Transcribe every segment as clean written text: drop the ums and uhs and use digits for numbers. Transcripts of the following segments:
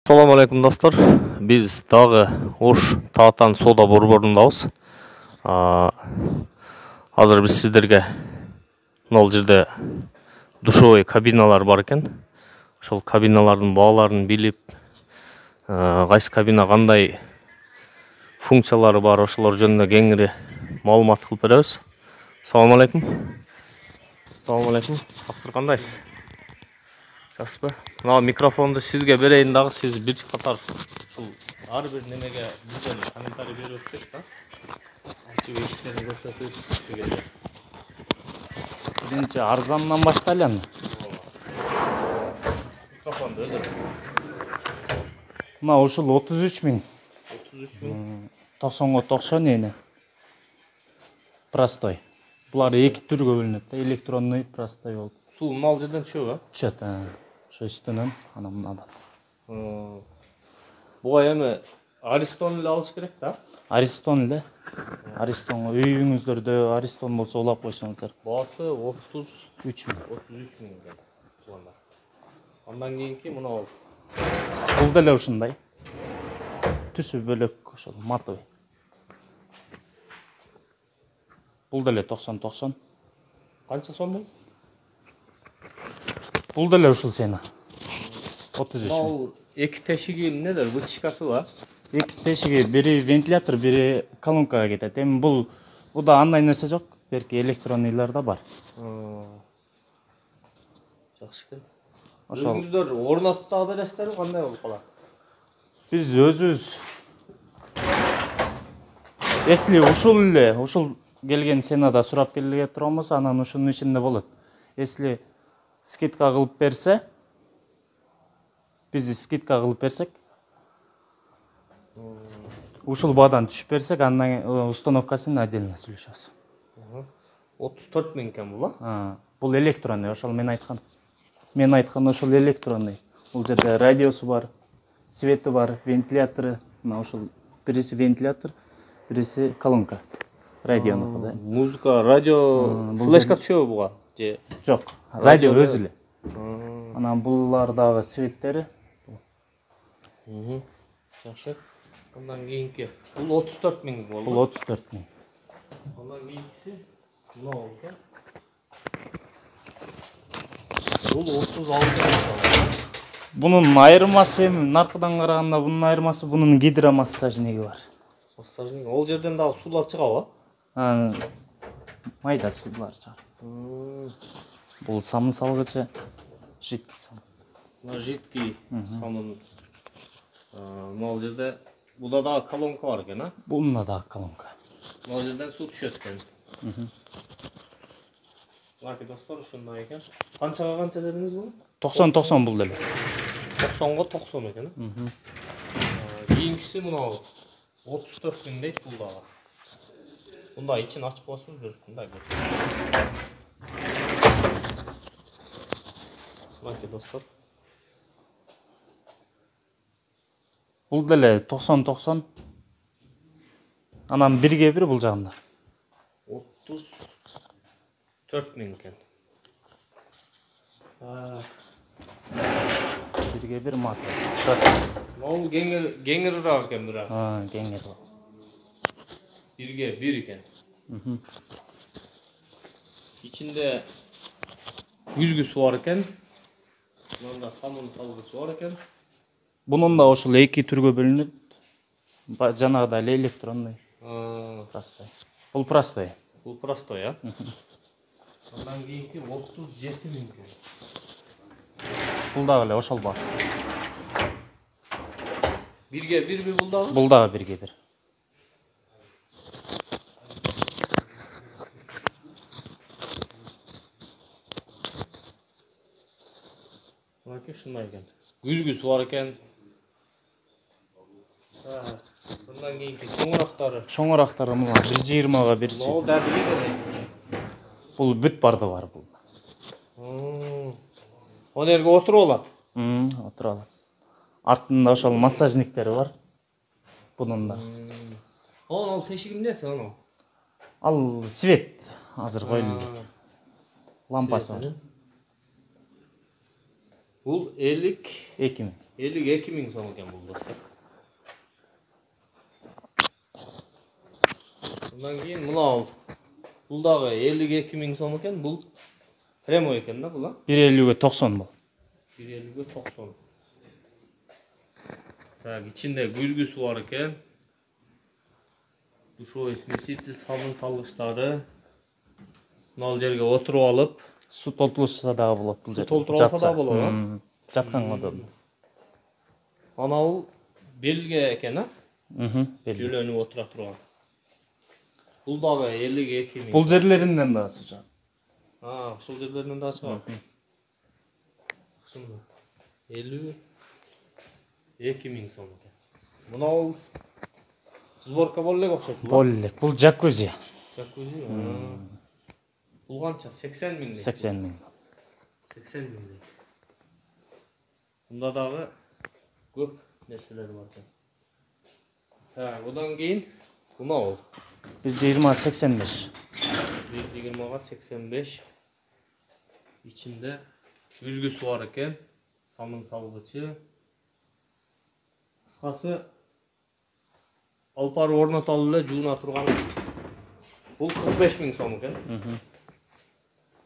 Assalamu алейкум достор. Biz дагы Ош Таатан соода борборундабыз. Азыр биз сиздерге мына жерде душевой кабиналар бар экен. Ошол кабиналардын бааларын билип, кайсы кабина кандай функциялары бар, ошолор жөнүндө кеңири маалымат кылып беребиз. Assalamu алейкум. Assalamu алейкум. Аксыр кандайсыз? Жақсы. Мына микрофонду сизге берейин дагы, сиз бир катар ушул ар бир немеге бизден комментарий берип өтпөйсүз да? Ачып эшиктерин көрсөтүп дегенде. Биринчи арзандан баштайлы. Микрофонду өдүр. Мына ушул 33 миң. 33 миң. 90-га 90 эне. Простой. Булар эки түргө бөлүнөт да, электронный, простой болуп. Суу мына жерден түшөбү? Түшөт, ошо үстүнөн, ана мындан. Буга эми Аристон эле алыш керек да? Аристон эле. Аристонго үйүңүздөрдө Аристон болсо улап койсоңуздар. Баасы 33 миң. 33 миң экен. Андан кийинки мына Бул деле ушундай. Түсү бөлөк ошол матовый. Бул деле 90-90. канча сом бул? Бул деле ушул сена. 33 миң. Бул эки тешиги эмнелер, вытяжкасы ба? Эки тешиги, бири вентилятор, бири колонкага кетет. Эми буда андай нерсе жок, берки электронныйлар да бар. Жакшы экен. Өзүңүздөр орнотуп да бересиздерби, кандай болуп калат? Биз өзүбүз если ушул келген сенада сурап келге турганбыз, анан ушунун ичинде болот. Если скидка кылып берсе, биз скидка кылып берсек, ушул баадан түшүп берсек, андан установкасын отдельно сүйлөшөбүз. 34 миң экен бул, а? Бул электронный, ошол мен айткан ошол электронный. Бул жерде радиосу бар, свети бар, вентилятору, мына ошол бириси вентилятор, бириси колонка. Радионуку да. Музыка, радио, флешка түшөбү буга? Же жок, радио өзү эле. Анан булар дагы светтери. Жакшы. Андан кийинки бул 34 миң болду. Бул 34 миң. Андан кийинкиси мына болду экен. Бул 36 миң. Бунун айырмасы эми наркыдан караганда бунун айырмасы бунун гидромассажниги бар. Массажник, ол жерден дагы суулар чыгабы? Майда суулар чыгат. Бул самын салгычы, жидкий самын. Мына жидкий самын. Мына жерде буда дагы колонка бар экен, а? Бунда дагы колонка. Мына жерден суу түшөт экен. Лаки достор, ушундай экен. Канчага канча дедиңиз бул? 90-90 бул деле. 90-го 90 экен, а? Кийинкиси мына 34 миң дейт бул дагы. Бунда ичин ачып коесуңуз, бир мындай көрсөтөм. Лаки достор. Бул деле 90-90. Анан 1/1 бул жагында. 34 миң экен. 1/1 мат. Могу кеңирираак экен бираз. Кеңири бар. 1/1 экен. İçinde yüzgüsü var eкен. Mında samın salgıcı var eкен. Bunun da ошол эки түргө бөлүнөт. Жанагыдай эле электронный. Простой. Бул простой. Бул простой, а? Андан кийинки 37 миң экен. Бул дагы эле ошол бар. 1/1 бул дагы? Бул дагы 1/1. Мынакей ушундай экен. Yüzgüsü бар экен. Андан кийинки чоңурактары. Чоңурактары мына 120-га 1. Могу дәдиги экен. Бул бүт барды бар бул. Ал жерге отуруп алат. Отуруп алат. Артында ошол массажниктери бар. Бунун да. Ал тешиги эмнеси анау? Ал свет азыр коюлду. Лампасы бар. Бул 2 миң. 52 миң сом экен бул достор. Ondan keyin mına bul dagы 52 миң сом экен. Бул прямой экен да бул, а? 1.50-ге 90 бул. 1.50-ге 90. Так, içinde güzgüsü var eкен. Duşoy смеситель, sabun salgıçları. Mınal жерге отуруп алып, Su толтурулса дагы болот бул жерде. толтуруп алса да болот, а? Жатканга удобно. Ана бул белге экен, а? Белги. Жөлөнүп отура турган. Бул дагы 52 миң. Бул жерлеринен дагы су чыгат. Ушул жерлеринен дагы чыгат. Ушунда 52 миң сом экен. Мына бул сборка боло элек окшойт. Боло элек. Бул жакузи. Жакузи. Бул канча? 80 миң. 80 миң. 80 миң. Бунда дагы көп нерселер бар экен. Так, одан кийин мына бул 1.20-85. 1.20-га 85. İçinde yüzgüsü var eкен, самын салгычы. Кыскасы алпар орнотолуп эле жууна турган. Бул 45 миң сом экен.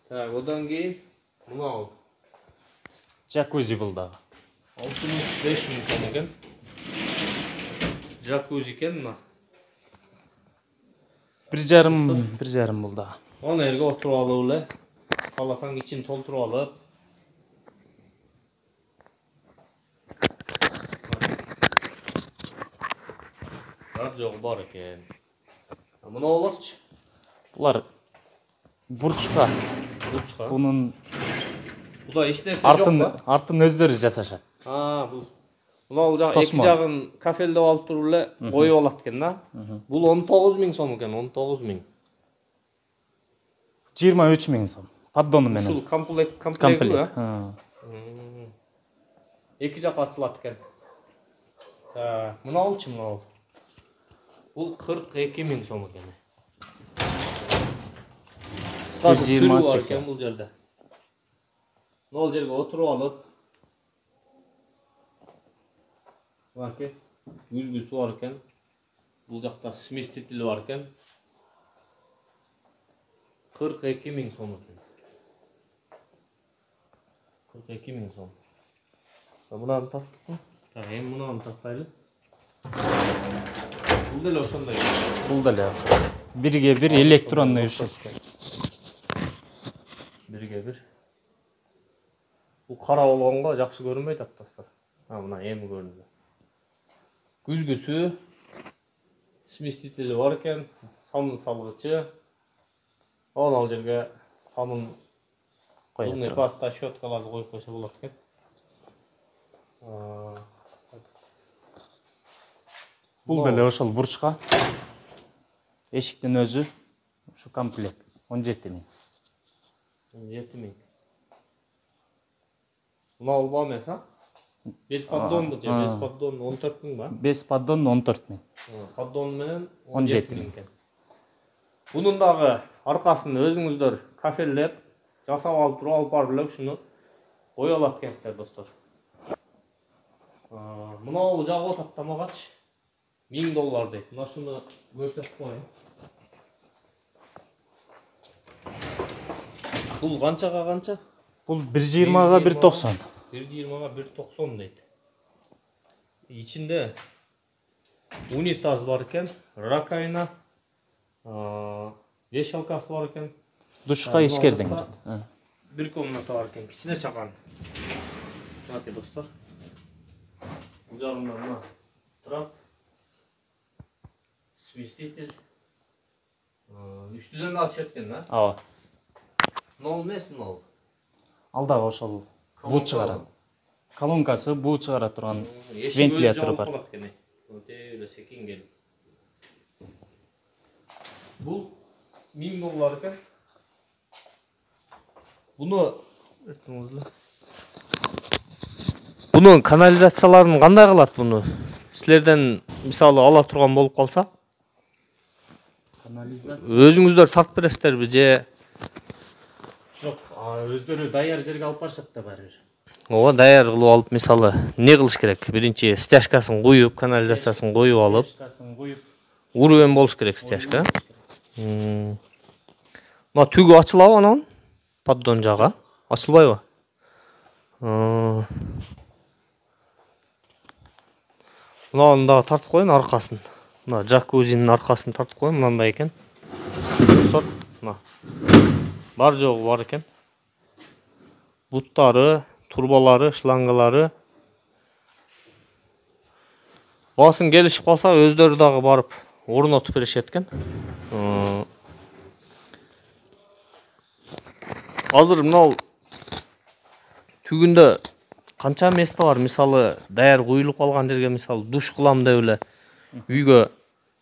Так, одан кийин мына бул Жакузи бул дагы. 65 миң сом экен. Жакузи экен мына. 1.5 бул дагы. Аны жерге отуруп алып эле, кааласаң ичин толтуруп алып. Жок бар экен. Мына болорчу. Булар бурчка. Бурчка. Бунун Буда эч нерсе жок да? артын өздөрү жасашат. Бул. Мына бул жагы эки жагын кафелдеп алып туруп эле коюп алат экен да. Бул 19 миң сом экен, 19 миң. 23 миң сом. Поддону менен. Ушул комплект, эки жак ачылат экен. Мына болчу, мына бол. Бул 42 миң сом экен. Кыскасы түрү бар экен бул жерде. Мына жерге отуруп алып, баке, yüzgüsü бар экен. Бул жакта сместители бар экен. 42 миң сом экен. 42 миң сом. Мынаны таптыкпы? Так, эми мынаны тактайлы. Бул деле ошондой. Бул деле 1.1 электронный ушул. 1.1. Бул кара болгонго жакшы көрүнбөйт атат достор. Мына эми көрүндү. Күзгүсү, сместители бар экен, самын салгычы. Ал жерге самын зубный паста, щеткаларды коюп койсо болот экен. Бул деле ошол бурчка. Эшиктин өзү ушу комплект 17 миң. 17 миң. Мына бол эмес, а? 5 поддонду же 5 поддон 14 миң ба? 5 поддон 14 миң. Поддон менен 17 миң экен. Bunun дагы аркасын өзүңүздөр кафелдеп, жасап алып туруп алып барып эле ушуну кое алат экенсиздер достор. Мына бул жагып атат тамагачы. $1000 дейт. Мына шуну көрсөтүп коеюн. Бул канчага канча? Бул 1.20-га 1.90. 1.20-га 1.90 дейт. İçinde унитаз бар экен, ракайна, вешалкасы бар экен. Душка ишкердиң. Bir комната бар экен, кичине чакан. Баке достор. Бул жагында мына трап, сместитель. Үстүдөн да ачып экен да? Ооба. Нол эмес, нол. Алдагы ошол буу чыгарат. Колонкасы буу чыгара турган вентилятор бар. Өтө секин келип. Бул $1000 экен. Буну Bunun kanalizasyalaарын кандай кылат буну? Силерден мисалы ала турган болуп калса? Канализация. Өзүңүздөр тартып бересиздерби же? Жок, өздөрү даяр жерге алып барышат да баары бир. Ооба, даяр кылып алып, мисалы, не кылыш керек? Биринчи стяжкасын коюп, канализациясын коюп алып, Стяжкасын коюп, урубен болуш керек стяжка. Мына түгү ачылабы анан? Поддон жагы ачылбайбы? Мынаны дагы тартып коеюн аркасын. Мына джакузинин аркасын тартып коеюн, мындай экен. Достор, мына бар жогу бар экен. Буттары, турбалары, шлангалары. Басын келишип калса, өздөрү дагы барып орнотуп беришет экен. Азыр мынау түгүндө канча место бар? Мисалы, даяр куюлуп калган жерге, мисалы, душ кылам деп эле үйгө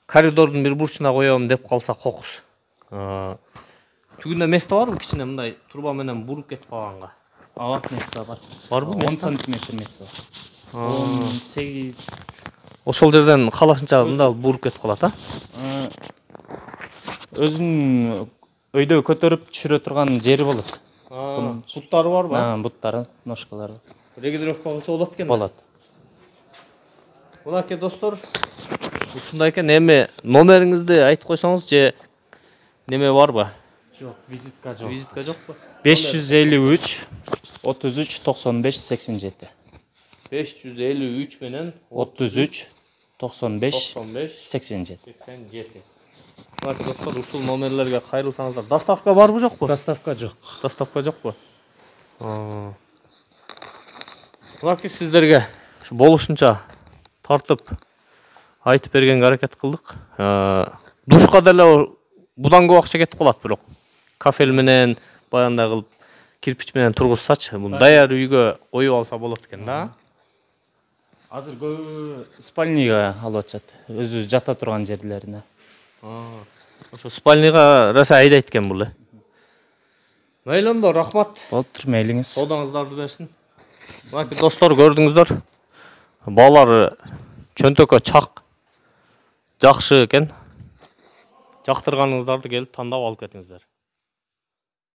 коридордун бир бурчуна коём деп калса кокус. Түгүндө место барбы? Кичине мындай турба менен буруп кетип калганга. ооба, место бар. Барбы 10 место? сантиметр место бар. 18. Ошол жерден калашынча мындай буруп кетип калат, а? Өзүнүн өйдө көтөрүп түшүрө турган жери болот. Буттары барбы? Буттары, ножкалары Регулировка кылса болот экен. болот. Мынакей достор, ушундай экен. Эми номериңизди айтып койсоңуз же неме барбы? Жок, визитка жок. Визитка жокпу? 553 33 95 87. 553 менен 33 95 95 87. 87. Мынакей достор, ушул номерлерге кайрылсаңыздар. Доставка барбы жокпу? Доставка жок. Доставка жокпу? Мынакей сиздерге болушунча тартып айтып бергенге аракет кылдык. Душка деле будан көп акча кетип калат, бирок кафель менен баягындай кылып кирпич менен тургузсачы, муну даяр үйгө коюп алса болот экен да. Азыр көбү спальныйга алып атышат. Өзү жата турган жерлерине. Ошо спальныйга раса айдайт экен бул. Мейли ондо, рахмат. Болуптур, мейлиңиз. Содаңыздарды берсин. Мынакей достор, көрдүңүздөр. Баалары чөнтөккө чак, жакшы экен. Жактырганыңыздарды келип тандап алып кетиңиздер.